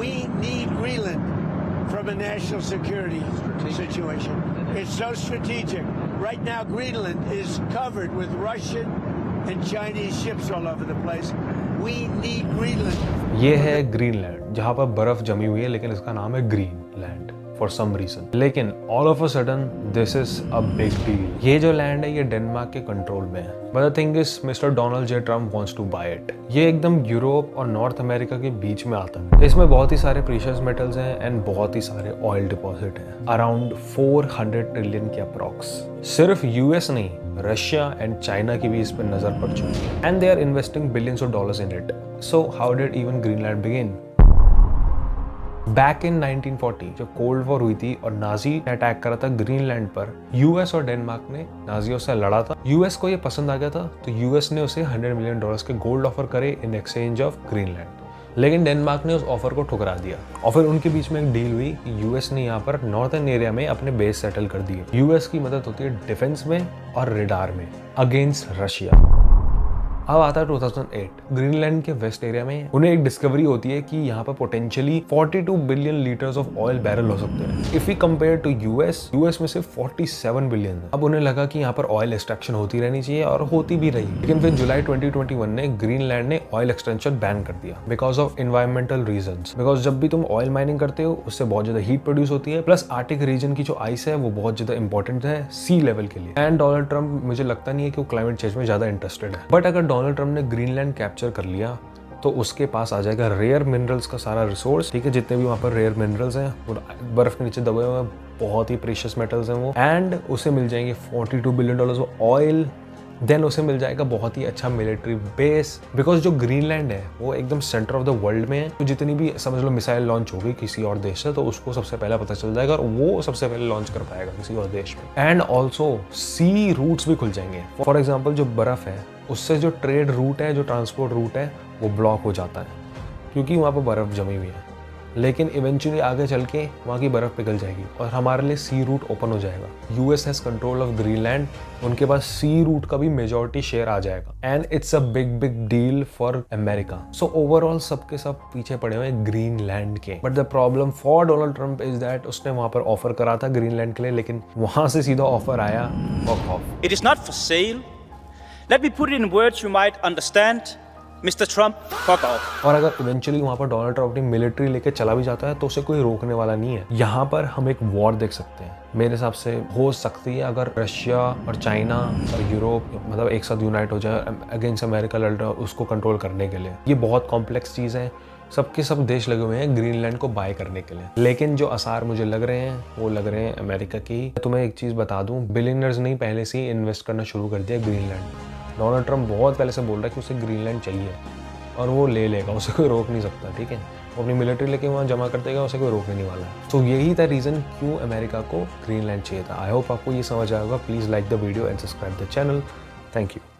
We need Greenland from a national security situation. It's so strategic. Right now, Greenland is covered with Russian and Chinese ships all over the place. We need Greenland. ये है Greenland, जहाँ पर बर्फ जमी हुई है, लेकिन इसका नाम है ग्रीनलैंड फॉर सम रीजन। लेकिन all of a sudden this is a big deal. ये जो लैंड है ये डेनमार्क के कंट्रोल में है, but the thing is mister Donald J Trump wants to buy it. ये एकदम यूरोप और नॉर्थ अमेरिका के बीच में आता है। इसमें बहुत ही सारे प्रीशियस मेटल्स हैं एंड बहुत ही सारे ऑयल डिपॉजिट हैं, अराउंड 400 ट्रिलियन के अप्रॉक्स। सिर्फ यूएस नहीं, रशिया एंड चाइना की भी इस पर नजर पड़ चुकी है and they are investing billions of dollars in it. So how did even Greenland begin? Back in 1940 जब कोल्ड वॉर हुई थी और नाजी ने अटैक करा था ग्रीनलैंड पर, यूएस और डेनमार्क ने नाजियों से लड़ा था। यूएस को ये पसंद आ गया था, तो यूएस ने उसे $100 मिलियन के गोल्ड ऑफर करे इन एक्सचेंज ऑफ ग्रीनलैंड। लेकिन डेनमार्क ने उस ऑफर को ठुकरा दिया और फिर उनके बीच में एक डील हुई कि यूएस ने यहाँ पर नॉर्थर्न एरिया में अपने बेस सेटल कर दिए। यूएस की मदद होती है डिफेंस में और रेडार में अगेंस्ट रशिया। अब आता है 2008। ग्रीनलैंड के वेस्ट एरिया में उन्हें एक डिस्कवरी होती है कि यहाँ पर potentially 42 billion litres of oil barrel हो सकते हैं। If we compare to US में सिर्फ 47 बिलियन है। अब उन्हें लगा कि यहाँ पर ऑयल एक्सट्रैक्शन होती रहनी चाहिए और होती भी रही। लेकिन फिर जुलाई 2021 ने ग्रीनलैंड ने ऑयल एक्सट्रैक्शन बैन कर दिया because of environmental reasons. Because जब भी तुम ऑयल माइनिंग करते हो उससे बहुत ज्यादा हीट प्रोड्यूस होती है, प्लस आर्टिक रीजन की जो आइस है वो बहुत ज्यादा इंपॉर्टेंट है सी लेवल के लिए। एंड डोनाल्ड ट्रम्प, मुझे लगता नहीं है कि वो क्लाइमेट चेंज में ज्यादा इंटरेस्टेड है। बट अगर डोनाल्ड ट्रम्प ने ग्रीनलैंड कैप्चर कर लिया तो उसके पास आ जाएगा रेयर मिनरल्स का सारा रिसोर्स। ठीक है, जितने भी वहाँ पर रेयर मिनरल्स हैं वो बर्फ के नीचे दबे हुए हैं, बहुत ही प्रीशियस मेटल्स हैं वो। एंड उसे मिल जाएंगे $42 बिलियन ऑयल। देन उसे मिल जाएगा बहुत ही अच्छा मिलिट्री बेस, बिकॉज जो ग्रीनलैंड है वो एकदम सेंटर ऑफ द वर्ल्ड में है। तो जितनी भी समझ लो मिसाइल लॉन्च होगी किसी और देश से, तो उसको सबसे पहले पता चल जाएगा और वो सबसे पहले लॉन्च कर पाएगा किसी और देश में। एंड ऑल्सो सी रूट्स भी खुल जाएंगे। फॉर एग्जाम्पल जो बर्फ है उससे जो ट्रेड रूट है, जो ट्रांसपोर्ट रूट है, वो ब्लॉक हो जाता है क्योंकि वहाँ पर बर्फ जमी हुई है। लेकिन इवेंचुअली आगे चल के वहाँ की बर्फ पिघल जाएगी और हमारे लिए सी रूट ओपन हो जाएगा। US has control of Greenland, उनके पास सी रूट का भी मेजॉरिटी शेयर आ जाएगा and it's a big big deal for America. So overall सबके सब पीछे पड़े हुए हैं ग्रीनलैंड के। But the problem for Donald Trump is that उसने वहां पर ऑफर करा था ग्रीनलैंड के लिए, लेकिन वहां से सीधा ऑफर आया fuck off. It is not for sale. Let me put it in words you might understand. Mr. Trump, fuck off. और अगर इवेंचुअली वहां पर डोनाल्ड ट्रम्प अपनी मिलिट्री लेके चला भी जाता है तो उसे कोई रोकने वाला नहीं है। यहाँ पर हम एक वॉर देख सकते हैं, मेरे हिसाब से हो सकती है अगर रशिया और चाइना और यूरोप मतलब एक साथ यूनाइट हो जाए अगेंस्ट अमेरिका लड़ रहा है उसको कंट्रोल करने के लिए। ये बहुत कॉम्प्लेक्स चीज़ है, सबके सब देश लगे हुए हैं ग्रीनलैंड को बाय करने के लिए। लेकिन जो आसार मुझे लग रहे हैं वो लग रहे हैं अमेरिका की। तुम्हें एक चीज़ बता दूं, बिलियनर्स ने पहले से ही इन्वेस्ट करना शुरू कर दिया ग्रीनलैंड। डोनाल्ड ट्रम्प बहुत पहले से बोल रहा है कि उसे ग्रीनलैंड चाहिए और वो ले लेगा, उसे कोई रोक नहीं सकता। ठीक है, वो अपनी मिलिट्री लेके वहाँ जमा कर देगा, उसे कोई रोकने नहीं वाला है। तो यही था रीज़न क्यों अमेरिका को ग्रीनलैंड चाहिए था। आई होप आपको ये समझ आएगा। Please like the video and subscribe the channel. Thank you.